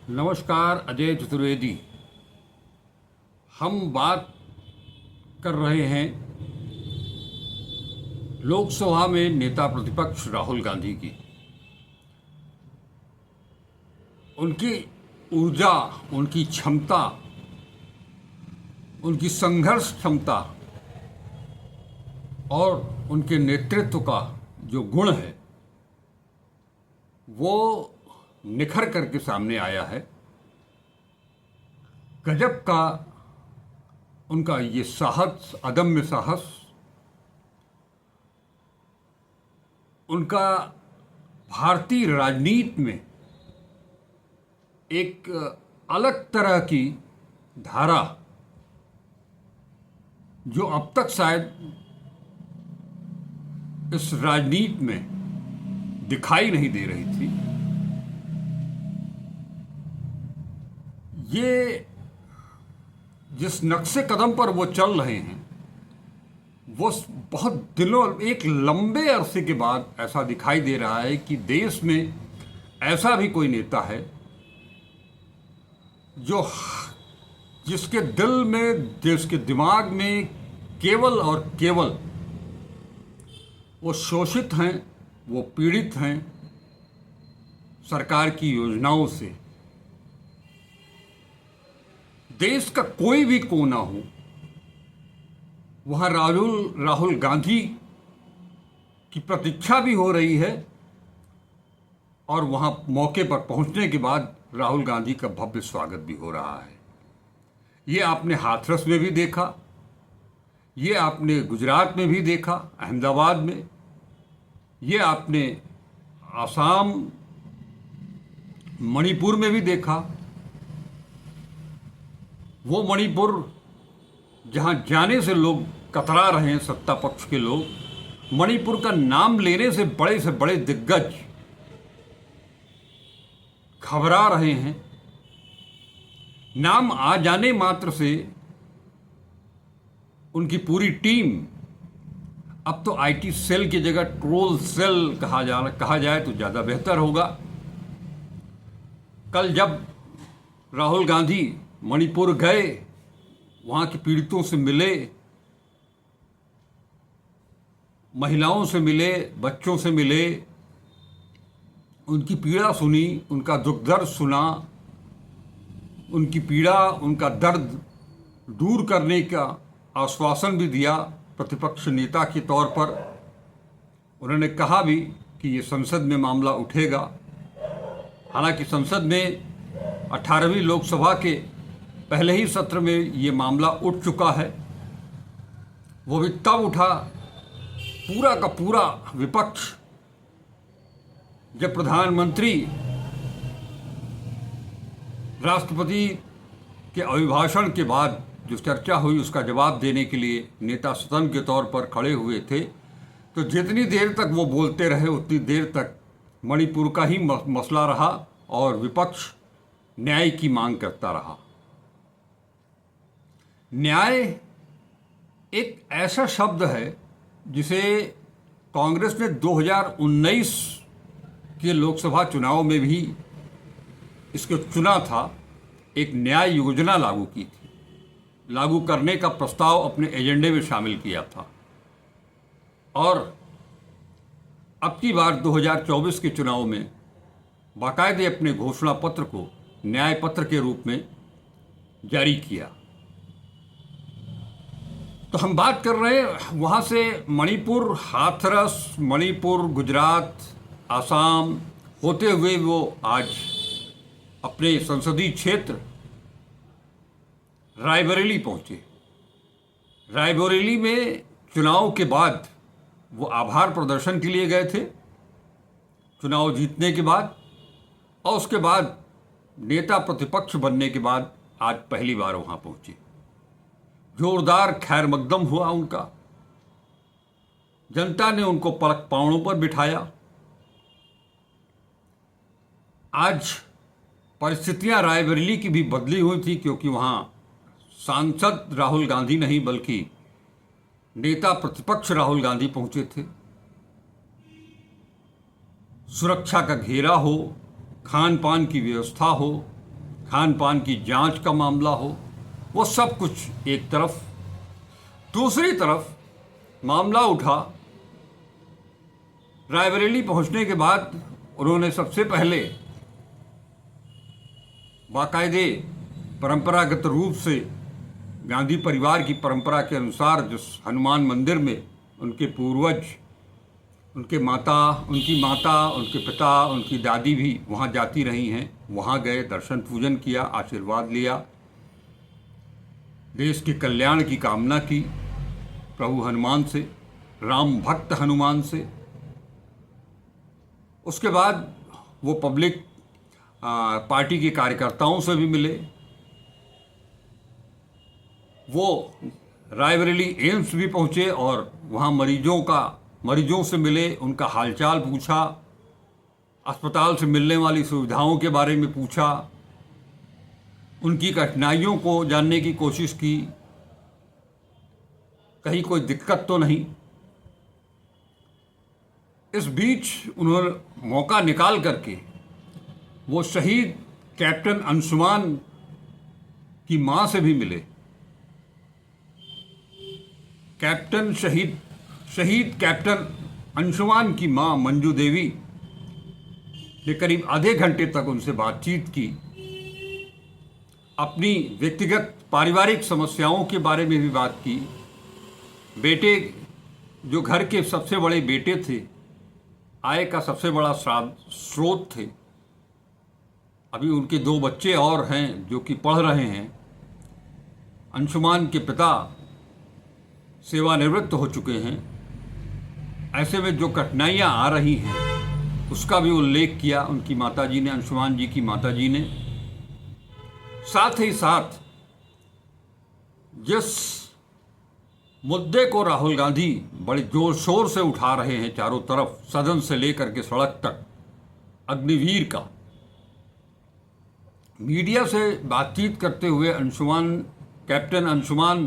नमस्कार। अजय चतुर्वेदी। हम बात कर रहे हैं लोकसभा में नेता प्रतिपक्ष राहुल गांधी की। उनकी ऊर्जा, उनकी क्षमता, उनकी संघर्ष क्षमता और उनके नेतृत्व का जो गुण है वो निखर करके सामने आया है। गजब का उनका ये साहस, अदम्य साहस, उनका भारतीय राजनीति में एक अलग तरह की धारा जो अब तक शायद इस राजनीति में दिखाई नहीं दे रही थी। ये जिस नक्शे कदम पर वो चल रहे हैं वो बहुत दिनों, एक लंबे अरसे के बाद ऐसा दिखाई दे रहा है कि देश में ऐसा भी कोई नेता है जो जिसके दिल में, जिसके दिमाग में केवल और केवल वो शोषित हैं, वो पीड़ित हैं सरकार की योजनाओं से। देश का कोई भी कोना हो, वहाँ राहुल गांधी की प्रतीक्षा भी हो रही है और वहाँ मौके पर पहुँचने के बाद राहुल गांधी का भव्य स्वागत भी हो रहा है। ये आपने हाथरस में भी देखा, ये आपने गुजरात में भी देखा, अहमदाबाद में, ये आपने आसाम, मणिपुर में भी देखा। वो मणिपुर जहाँ जाने से लोग कतरा रहे हैं, सत्ता पक्ष के लोग, मणिपुर का नाम लेने से बड़े दिग्गज घबरा रहे हैं। नाम आ जाने मात्र से उनकी पूरी टीम, अब तो आईटी सेल की जगह ट्रोल सेल कहा जाए तो ज़्यादा बेहतर होगा। कल जब राहुल गांधी मणिपुर गए, वहाँ के पीड़ितों से मिले, महिलाओं से मिले, बच्चों से मिले, उनकी पीड़ा सुनी, उनका दुख दर्द सुना, उनकी पीड़ा, उनका दर्द दूर करने का आश्वासन भी दिया प्रतिपक्ष नेता के तौर पर। उन्होंने कहा भी कि ये संसद में मामला उठेगा। हालांकि संसद में 18वीं लोकसभा के पहले ही सत्र में ये मामला उठ चुका है। वो भी तब उठा, पूरा का पूरा विपक्ष, जब प्रधानमंत्री राष्ट्रपति के अभिभाषण के बाद जो चर्चा हुई उसका जवाब देने के लिए नेता सदन के तौर पर खड़े हुए थे। तो जितनी देर तक वो बोलते रहे उतनी देर तक मणिपुर का ही मसला रहा और विपक्ष न्याय की मांग करता रहा। न्याय एक ऐसा शब्द है जिसे कांग्रेस ने 2019 के लोकसभा चुनाव में भी इसको चुना था, एक न्याय योजना लागू की थी, लागू करने का प्रस्ताव अपने एजेंडे में शामिल किया था। और अब की बार 2024 के चुनाव में बाकायदे अपने घोषणा पत्र को न्याय पत्र के रूप में जारी किया। तो हम बात कर रहे हैं वहाँ से मणिपुर, हाथरस, मणिपुर, गुजरात, आसाम होते हुए वो आज अपने संसदीय क्षेत्र रायबरेली पहुँचे। रायबरेली में चुनाव के बाद वो आभार प्रदर्शन के लिए गए थे, चुनाव जीतने के बाद, और उसके बाद नेता प्रतिपक्ष बनने के बाद आज पहली बार वहाँ पहुँचे। जोरदार खैर मकदम हुआ उनका, जनता ने उनको पलक पांवों पर बिठाया। आज परिस्थितियां रायबरेली की भी बदली हुई थी, क्योंकि वहाँ सांसद राहुल गांधी नहीं बल्कि नेता प्रतिपक्ष राहुल गांधी पहुंचे थे। सुरक्षा का घेरा हो, खान पान की व्यवस्था हो, खान पान की जांच का मामला हो, वो सब कुछ एक तरफ। दूसरी तरफ मामला उठा, रायबरेली पहुंचने के बाद उन्होंने सबसे पहले बाकायदे परंपरागत रूप से गांधी परिवार की परंपरा के अनुसार जिस हनुमान मंदिर में उनके पूर्वज, उनकी माता, उनके पिता, उनकी दादी भी वहाँ जाती रही हैं, वहाँ गए, दर्शन पूजन किया, आशीर्वाद लिया, देश के कल्याण की कामना की प्रभु हनुमान से, राम भक्त हनुमान से। उसके बाद वो पब्लिक पार्टी के कार्यकर्ताओं से भी मिले, वो रायबरेली एम्स भी पहुंचे और वहाँ मरीजों से मिले, उनका हालचाल पूछा, अस्पताल से मिलने वाली सुविधाओं के बारे में पूछा, उनकी कठिनाइयों को जानने की कोशिश की, कहीं कोई दिक्कत तो नहीं। इस बीच उन्होंने मौका निकाल करके वो शहीद कैप्टन अंशुमान की मां से भी मिले। शहीद कैप्टन अंशुमान की मां मंजू देवी ने करीब आधे घंटे तक उनसे बातचीत की, अपनी व्यक्तिगत पारिवारिक समस्याओं के बारे में भी बात की। बेटे, जो घर के सबसे बड़े बेटे थे, आय का सबसे बड़ा स्रोत थे, अभी उनके 2 बच्चे और हैं जो कि पढ़ रहे हैं। अंशुमान के पिता सेवानिवृत्त हो चुके हैं। ऐसे में जो कठिनाइयाँ आ रही हैं उसका भी उल्लेख किया उनकी माताजी ने, अंशुमान जी की माताजी ने। साथ ही साथ जिस मुद्दे को राहुल गांधी बड़े जोर शोर से उठा रहे हैं चारों तरफ, सदन से लेकर के सड़क तक, अग्निवीर का, मीडिया से बातचीत करते हुए कैप्टन अंशुमान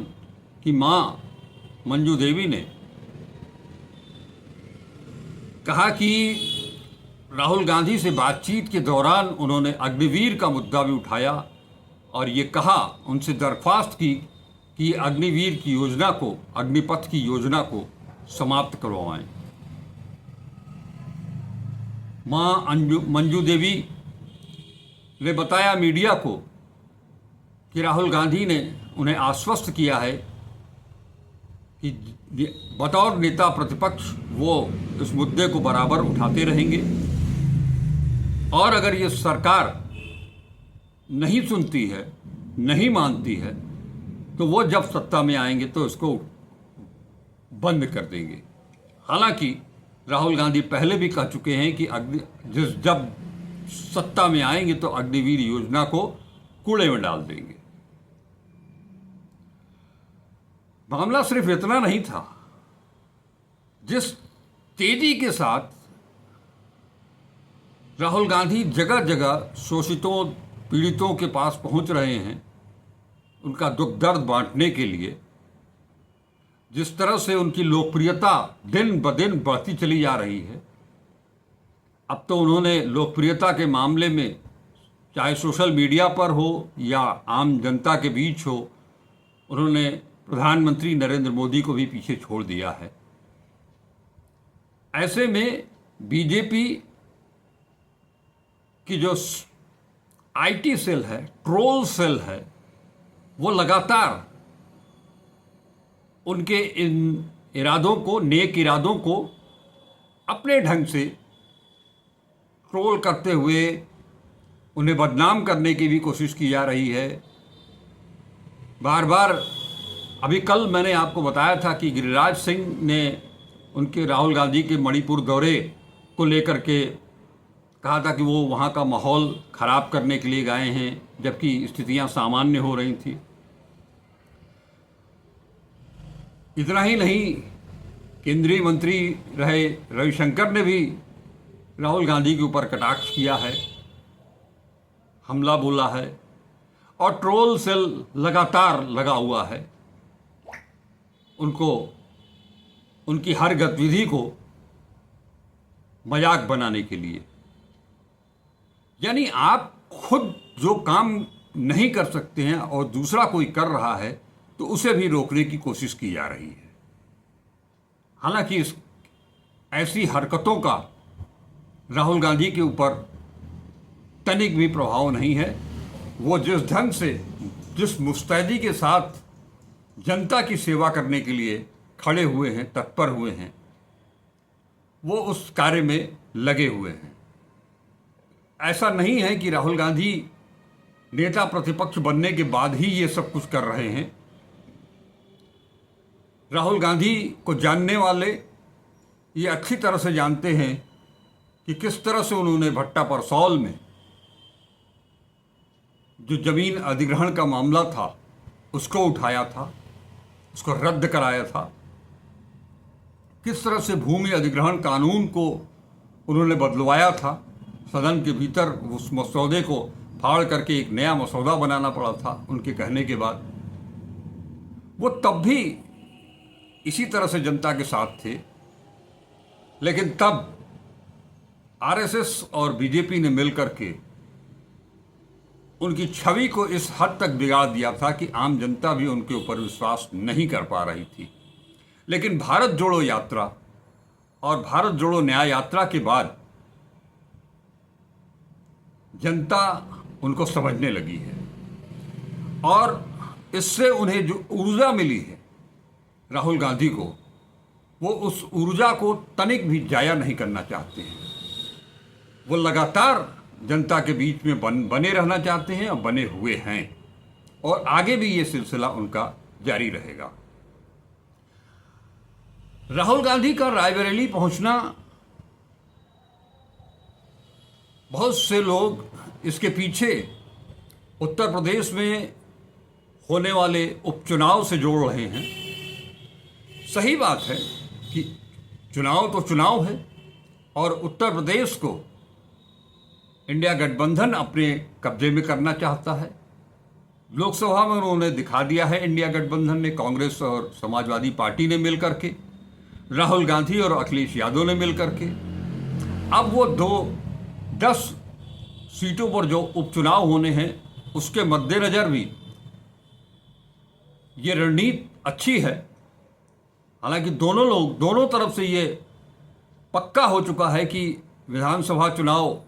की मां मंजू देवी ने कहा कि राहुल गांधी से बातचीत के दौरान उन्होंने अग्निवीर का मुद्दा भी उठाया और ये कहा, उनसे दरख्वास्त की कि अग्निवीर की योजना को, अग्निपथ की योजना को समाप्त करवाएं। मां मंजू देवी ने बताया मीडिया को कि राहुल गांधी ने उन्हें आश्वस्त किया है कि बतौर नेता प्रतिपक्ष वो इस मुद्दे को बराबर उठाते रहेंगे और अगर ये सरकार नहीं सुनती है, नहीं मानती है, तो वो जब सत्ता में आएंगे तो इसको बंद कर देंगे। हालांकि राहुल गांधी पहले भी कह चुके हैं कि जब सत्ता में आएंगे तो अग्निवीर योजना को कूड़े में डाल देंगे। मामला सिर्फ इतना नहीं था, जिस तेजी के साथ राहुल गांधी जगह जगह शोषितों, पीड़ितों के पास पहुंच रहे हैं उनका दुख दर्द बांटने के लिए, जिस तरह से उनकी लोकप्रियता दिन ब दिन बढ़ती चली जा रही है। अब तो उन्होंने लोकप्रियता के मामले में, चाहे सोशल मीडिया पर हो या आम जनता के बीच हो, उन्होंने प्रधानमंत्री नरेंद्र मोदी को भी पीछे छोड़ दिया है। ऐसे में बीजेपी की जो आईटी सेल है, ट्रोल सेल है, वो लगातार उनके इन इरादों को, नेक इरादों को अपने ढंग से ट्रोल करते हुए उन्हें बदनाम करने की भी कोशिश की जा रही है। बार बार, अभी कल मैंने आपको बताया था कि गिरिराज सिंह ने उनके राहुल गांधी के मणिपुर दौरे को लेकर के कहा था कि वो वहाँ का माहौल खराब करने के लिए गए हैं, जबकि स्थितियाँ सामान्य हो रही थी। इतना ही नहीं, केंद्रीय मंत्री रहे रविशंकर ने भी राहुल गांधी के ऊपर कटाक्ष किया है, हमला बोला है, और ट्रोल सेल लगातार लगा हुआ है उनको, उनकी हर गतिविधि को मजाक बनाने के लिए। यानी आप खुद जो काम नहीं कर सकते हैं और दूसरा कोई कर रहा है तो उसे भी रोकने की कोशिश की जा रही है। हालांकि इस ऐसी हरकतों का राहुल गांधी के ऊपर तनिक भी प्रभाव नहीं है। वो जिस ढंग से, जिस मुस्तैदी के साथ जनता की सेवा करने के लिए खड़े हुए हैं, तत्पर हुए हैं, वो उस कार्य में लगे हुए हैं। ऐसा नहीं है कि राहुल गांधी नेता प्रतिपक्ष बनने के बाद ही ये सब कुछ कर रहे हैं। राहुल गांधी को जानने वाले ये अच्छी तरह से जानते हैं कि किस तरह से उन्होंने भट्टा परसौल में जो जमीन अधिग्रहण का मामला था उसको उठाया था, उसको रद्द कराया था। किस तरह से भूमि अधिग्रहण कानून को उन्होंने बदलवाया था, सदन के भीतर उस मसौदे को फाड़ करके एक नया मसौदा बनाना पड़ा था उनके कहने के बाद। वो तब भी इसी तरह से जनता के साथ थे, लेकिन तब आरएसएस और बीजेपी ने मिलकर के उनकी छवि को इस हद तक बिगाड़ दिया था कि आम जनता भी उनके ऊपर विश्वास नहीं कर पा रही थी। लेकिन भारत जोड़ो यात्रा और भारत जोड़ो न्याय यात्रा के बाद जनता उनको समझने लगी है और इससे उन्हें जो ऊर्जा मिली है राहुल गांधी को, वो उस ऊर्जा को तनिक भी जाया नहीं करना चाहते हैं। वो लगातार जनता के बीच में बने रहना चाहते हैं और बने हुए हैं और आगे भी ये सिलसिला उनका जारी रहेगा। राहुल गांधी का रायबरेली पहुंचना, बहुत से लोग इसके पीछे उत्तर प्रदेश में होने वाले उपचुनाव से जोड़ रहे हैं। सही बात है कि चुनाव तो चुनाव है और उत्तर प्रदेश को इंडिया गठबंधन अपने कब्जे में करना चाहता है। लोकसभा में उन्होंने दिखा दिया है, इंडिया गठबंधन ने, कांग्रेस और समाजवादी पार्टी ने मिलकर के, राहुल गांधी और अखिलेश यादव ने मिलकर के। अब वो 10 सीटों पर जो उपचुनाव होने हैं उसके मद्देनजर भी ये रणनीति अच्छी है। हालांकि दोनों तरफ से ये पक्का हो चुका है कि विधानसभा चुनाव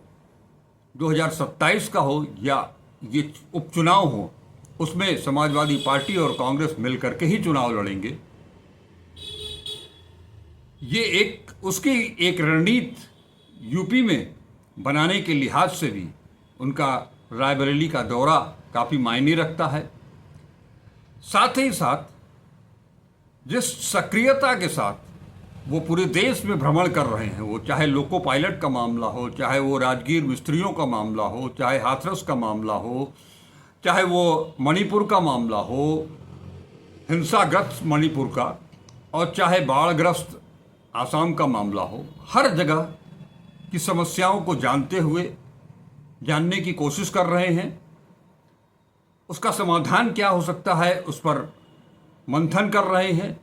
2027 का हो या ये उपचुनाव हो, उसमें समाजवादी पार्टी और कांग्रेस मिलकर के ही चुनाव लड़ेंगे। ये उसकी एक रणनीति यूपी में बनाने के लिहाज से भी उनका रायबरेली का दौरा काफ़ी मायने रखता है। साथ ही साथ जिस सक्रियता के साथ वो पूरे देश में भ्रमण कर रहे हैं, वो चाहे लोको पायलट का मामला हो, चाहे वो राजगीर मिस्त्रियों का मामला हो, चाहे हाथरस का मामला हो, चाहे वो मणिपुर का मामला हो, हिंसाग्रस्त मणिपुर का, और चाहे बाढ़ग्रस्त आसाम का मामला हो, हर जगह की समस्याओं को जानने की कोशिश कर रहे हैं। उसका समाधान क्या हो सकता है उस पर मंथन कर रहे हैं।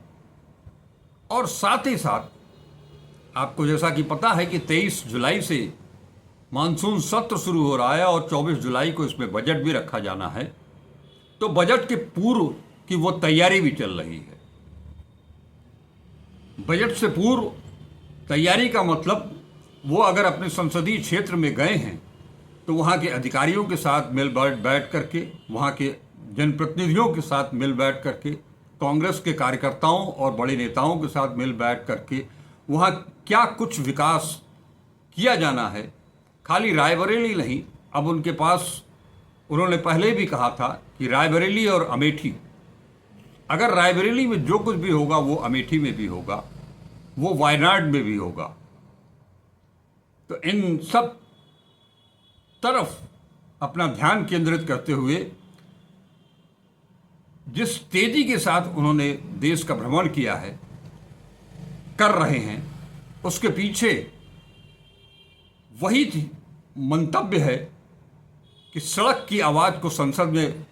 और साथ ही साथ आपको जैसा कि पता है कि 23 जुलाई से मानसून सत्र शुरू हो रहा है और 24 जुलाई को इसमें बजट भी रखा जाना है, तो बजट के पूर्व की वो तैयारी भी चल रही है। बजट से पूर्व तैयारी का मतलब वो अगर अपने संसदीय क्षेत्र में गए हैं तो वहाँ के अधिकारियों के साथ मिल बैठ करके, वहाँ के जनप्रतिनिधियों के साथ मिल बैठ करके, कांग्रेस के कार्यकर्ताओं और बड़े नेताओं के साथ मिल बैठ करके वहाँ क्या कुछ विकास किया जाना है। खाली रायबरेली नहीं, अब उनके पास, उन्होंने पहले भी कहा था कि रायबरेली और अमेठी, अगर रायबरेली में जो कुछ भी होगा वो अमेठी में भी होगा, वो वायनाड में भी होगा। तो इन सब तरफ अपना ध्यान केंद्रित करते हुए जिस तेजी के साथ उन्होंने देश का भ्रमण किया है, कर रहे हैं, उसके पीछे वही मंतव्य है कि सड़क की आवाज़ को संसद में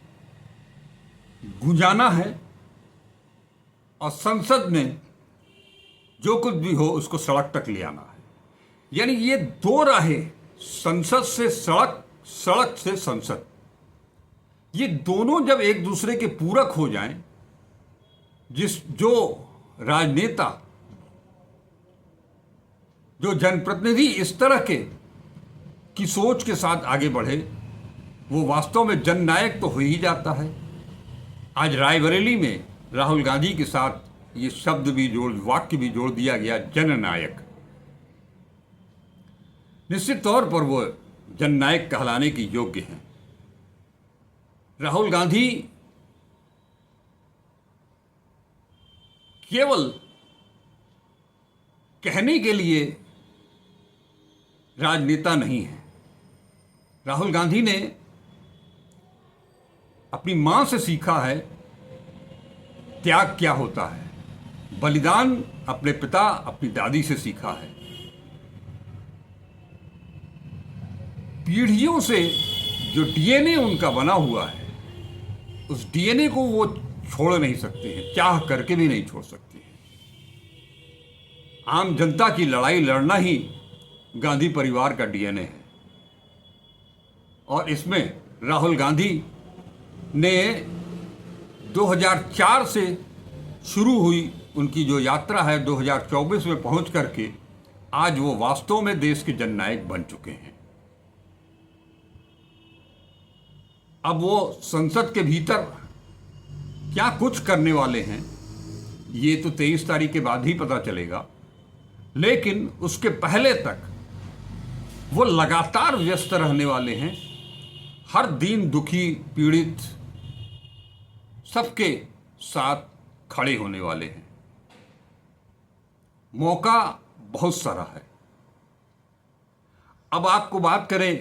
गूंजाना है और संसद में जो कुछ भी हो उसको सड़क तक ले आना है। यानी ये दो राहें, संसद से सड़क, सड़क से संसद, ये दोनों जब एक दूसरे के पूरक हो जाएं, जो राजनेता, जो जनप्रतिनिधि इस तरह के की सोच के साथ आगे बढ़े, वो वास्तव में जननायक तो हो ही जाता है। आज रायबरेली में राहुल गांधी के साथ ये शब्द भी वाक्य भी जोड़ दिया गया, जननायक। निश्चित तौर पर वो जननायक कहलाने की योग्य हैं। राहुल गांधी केवल कहने के लिए राजनेता नहीं है। राहुल गांधी ने अपनी मां से सीखा है त्याग क्या होता है, बलिदान अपने पिता, अपनी दादी से सीखा है। पीढ़ियों से जो डीएनए उनका बना हुआ है, उस डीएनए को वो छोड़ नहीं सकते हैं, चाह करके भी नहीं छोड़ सकते हैं। आम जनता की लड़ाई लड़ना ही गांधी परिवार का डीएनए है। और इसमें राहुल गांधी ने 2004 से शुरू हुई उनकी जो यात्रा है, 2024 में पहुंच करके आज वो वास्तव में देश के जननायक बन चुके हैं। अब वो संसद के भीतर क्या कुछ करने वाले हैं, ये तो 23 तारीख के बाद ही पता चलेगा। लेकिन उसके पहले तक वो लगातार व्यस्त रहने वाले हैं। हर दीन दुखी, पीड़ित सबके साथ खड़े होने वाले हैं। मौका बहुत सारा है। अब आपको बात करें,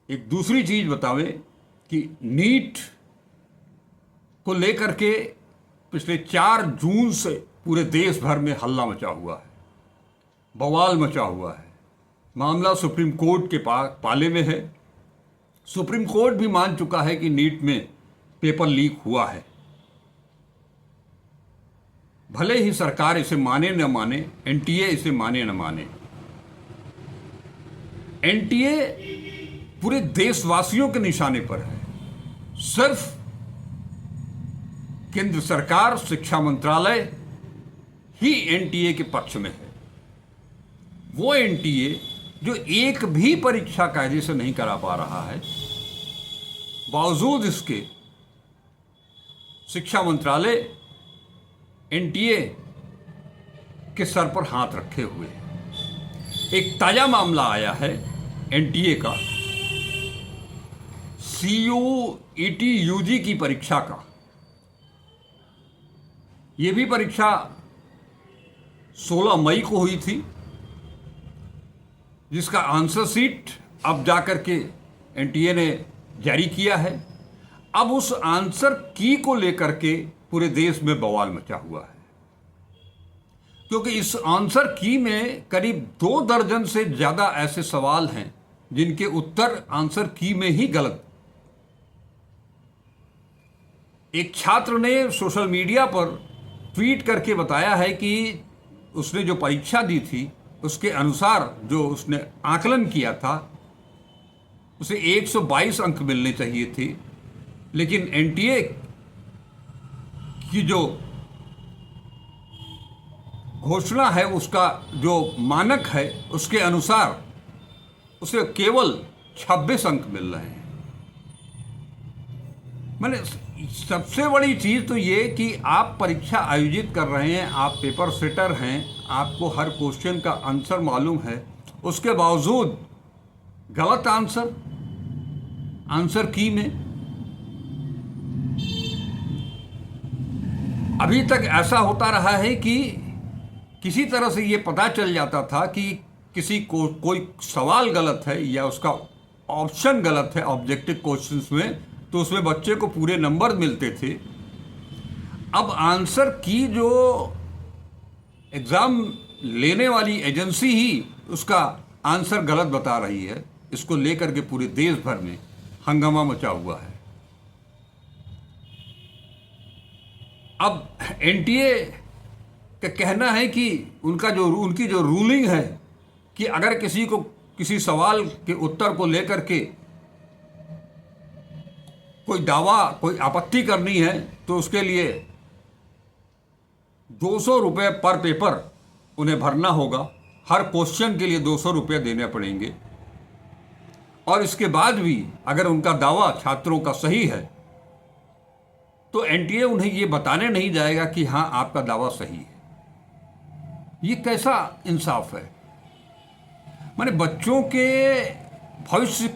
एक दूसरी चीज बतावे कि नीट को लेकर के पिछले 4 जून से पूरे देश भर में हल्ला मचा हुआ है, बवाल मचा हुआ है। मामला सुप्रीम कोर्ट के पाले में है। सुप्रीम कोर्ट भी मान चुका है कि नीट में पेपर लीक हुआ है। भले ही सरकार इसे माने न माने, एनटीए इसे माने न माने, एनटीए पूरे देशवासियों के निशाने पर है। सिर्फ केंद्र सरकार, शिक्षा मंत्रालय ही एनटीए के पक्ष में है। वो एनटीए जो एक भी परीक्षा कायदे से नहीं करा पा रहा है, बावजूद इसके शिक्षा मंत्रालय एनटीए के सर पर हाथ रखे हुए है। एक ताजा मामला आया है एनटीए का, सीयूईटी यूजी की परीक्षा का। यह भी परीक्षा 16 मई को हुई थी, जिसका आंसर शीट अब जाकर के एनटीए ने जारी किया है। अब उस आंसर की को लेकर के पूरे देश में बवाल मचा हुआ है, क्योंकि इस आंसर की में करीब 2 दर्जन से ज्यादा ऐसे सवाल हैं जिनके उत्तर आंसर की में ही गलत। एक छात्र ने सोशल मीडिया पर ट्वीट करके बताया है कि उसने जो परीक्षा दी थी उसके अनुसार जो उसने आकलन किया था उसे 122 अंक मिलने चाहिए थे, लेकिन एनटीए की जो घोषणा है, उसका जो मानक है, उसके अनुसार उसे केवल 26 अंक मिल रहे हैं। मैंने सबसे बड़ी चीज तो ये कि आप परीक्षा आयोजित कर रहे हैं, आप पेपर सेटर हैं, आपको हर क्वेश्चन का आंसर मालूम है, उसके बावजूद गलत आंसर की में। अभी तक ऐसा होता रहा है कि किसी तरह से ये पता चल जाता था कि किसी को कोई सवाल गलत है या उसका ऑप्शन गलत है ऑब्जेक्टिव क्वेश्चंस में, तो उसमें बच्चे को पूरे नंबर मिलते थे। अब आंसर की जो एग्जाम लेने वाली एजेंसी ही उसका आंसर गलत बता रही है, इसको लेकर के पूरे देश भर में हंगामा मचा हुआ है। अब एनटीए का कहना है कि उनकी जो रूलिंग है कि अगर किसी को किसी सवाल के उत्तर को लेकर के कोई दावा, कोई आपत्ति करनी है तो उसके लिए 200 रुपये पर पेपर उन्हें भरना होगा। हर क्वेश्चन के लिए 200 रुपये देने पड़ेंगे। और इसके बाद भी अगर उनका दावा छात्रों का सही है तो एनटीए उन्हें ये बताने नहीं जाएगा कि हाँ आपका दावा सही है। ये कैसा इंसाफ है? माने बच्चों के भविष्य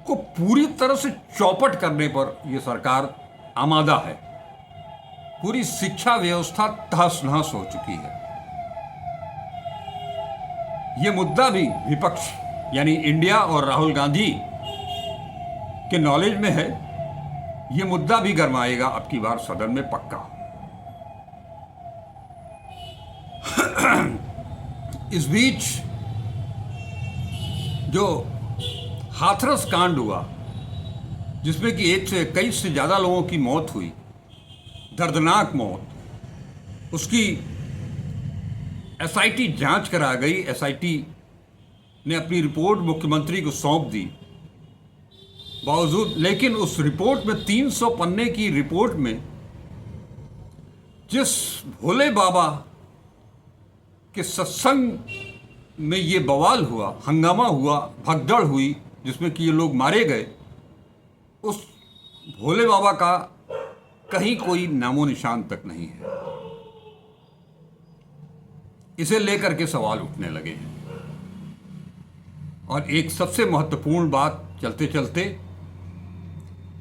को पूरी तरह से चौपट करने पर यह सरकार आमादा है। पूरी शिक्षा व्यवस्था तहस नहस हो चुकी है। यह मुद्दा भी विपक्ष यानी इंडिया और राहुल गांधी के नॉलेज में है। यह मुद्दा भी गरमाएगा अब की बार सदन में पक्का। इस बीच जो हाथरस कांड हुआ, जिसमें कि 121 से ज़्यादा लोगों की मौत हुई, दर्दनाक मौत, उसकी एसआईटी जांच करा गई। एसआईटी ने अपनी रिपोर्ट मुख्यमंत्री को सौंप दी। बावजूद लेकिन उस रिपोर्ट में 300 पन्ने की रिपोर्ट में जिस भोले बाबा के सत्संग में ये बवाल हुआ, हंगामा हुआ, भगदड़ हुई, जिसमें कि ये लोग मारे गए, उस भोले बाबा का कहीं कोई नामो निशान तक नहीं है। इसे लेकर के सवाल उठने लगे हैं। और एक सबसे महत्वपूर्ण बात चलते चलते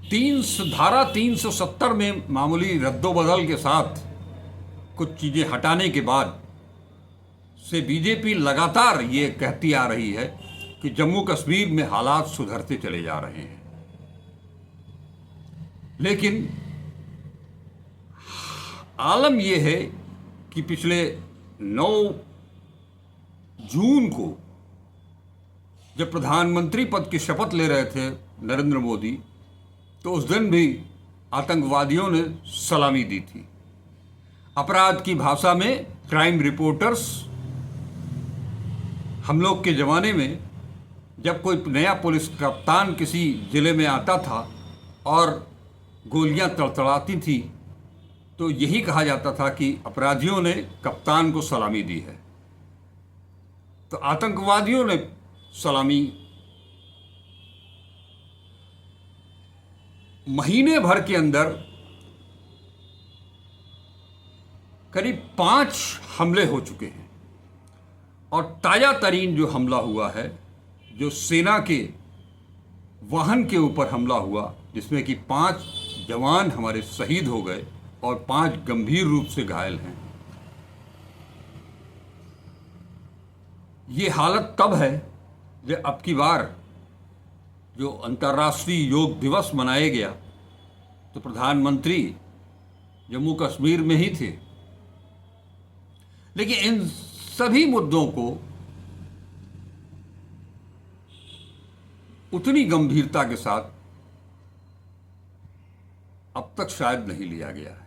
धारा 370 में मामूली रद्दोबदल के साथ कुछ चीजें हटाने के बाद से बीजेपी लगातार ये कहती आ रही है कि जम्मू कश्मीर में हालात सुधरते चले जा रहे हैं। लेकिन आलम यह है कि पिछले 9 जून को जब प्रधानमंत्री पद की शपथ ले रहे थे नरेंद्र मोदी, तो उस दिन भी आतंकवादियों ने सलामी दी थी। अपराध की भाषा में क्राइम रिपोर्टर्स, हम लोग के ज़माने में जब कोई नया पुलिस कप्तान किसी ज़िले में आता था और गोलियां तड़तड़ाती थी, तो यही कहा जाता था कि अपराधियों ने कप्तान को सलामी दी है। तो आतंकवादियों ने सलामी महीने भर के अंदर करीब 5 हमले हो चुके हैं। और ताज़ा तरीन जो हमला हुआ है, जो सेना के वाहन के ऊपर हमला हुआ, जिसमें कि 5 जवान हमारे शहीद हो गए और 5 गंभीर रूप से घायल हैं। ये हालत तब है जब अब की बार जो अंतर्राष्ट्रीय योग दिवस मनाया गया, तो प्रधानमंत्री जम्मू कश्मीर में ही थे। लेकिन इन सभी मुद्दों को उतनी गंभीरता के साथ अब तक शायद नहीं लिया गया है।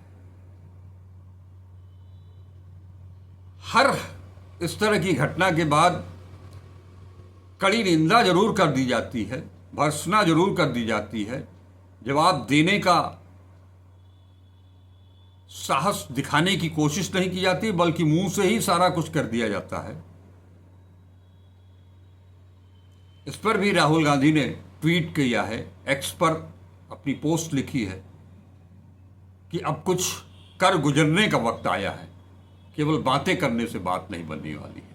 हर इस तरह की घटना के बाद कड़ी निंदा जरूर कर दी जाती है, भर्त्सना जरूर कर दी जाती है, जवाब देने का साहस दिखाने की कोशिश नहीं की जाती, बल्कि मुंह से ही सारा कुछ कर दिया जाता है। इस पर भी राहुल गांधी ने ट्वीट किया है, एक्स पर अपनी पोस्ट लिखी है कि अब कुछ कर गुजरने का वक्त आया है, केवल बातें करने से बात नहीं बनने वाली है।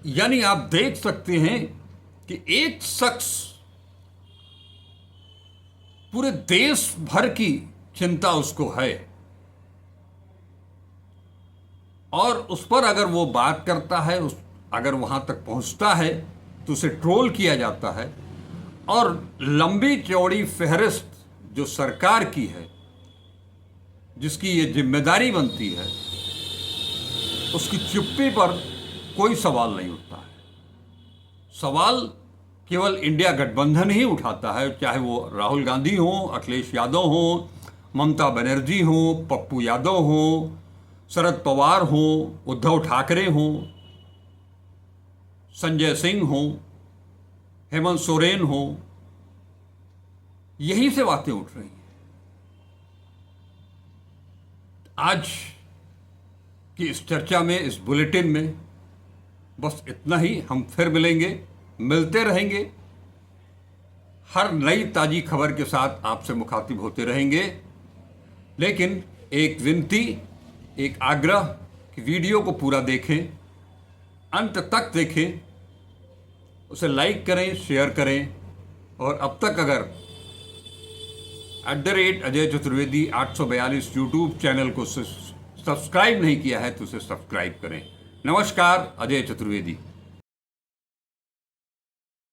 यानी आप देख सकते हैं कि एक शख्स पूरे देश भर की चिंता उसको है, और उस पर अगर वो बात करता है, अगर वहां तक पहुंचता है, तो उसे ट्रोल किया जाता है। और लंबी चौड़ी फहरिस्त जो सरकार की है, जिसकी ये जिम्मेदारी बनती है, उसकी चुप्पी पर कोई सवाल नहीं उठता है। सवाल केवल इंडिया गठबंधन ही उठाता है, चाहे वो राहुल गांधी हो, अखिलेश यादव हो, ममता बनर्जी हो, पप्पू यादव हो, शरद पवार हो, उद्धव ठाकरे हो, संजय सिंह हो, हेमंत सोरेन हो, यहीं से बातें उठ रही हैं। आज की इस चर्चा में, इस बुलेटिन में बस इतना ही। हम फिर मिलते रहेंगे, हर नई ताजी खबर के साथ आपसे मुखातिब होते रहेंगे। लेकिन एक विनती, एक आग्रह कि वीडियो को पूरा देखें, अंत तक देखें, उसे लाइक करें, शेयर करें, और अब तक अगर @अजय चतुर्वेदी 842 यूट्यूब चैनल को सब्सक्राइब नहीं किया है तो उसे सब्सक्राइब करें। नमस्कार, अजय चतुर्वेदी।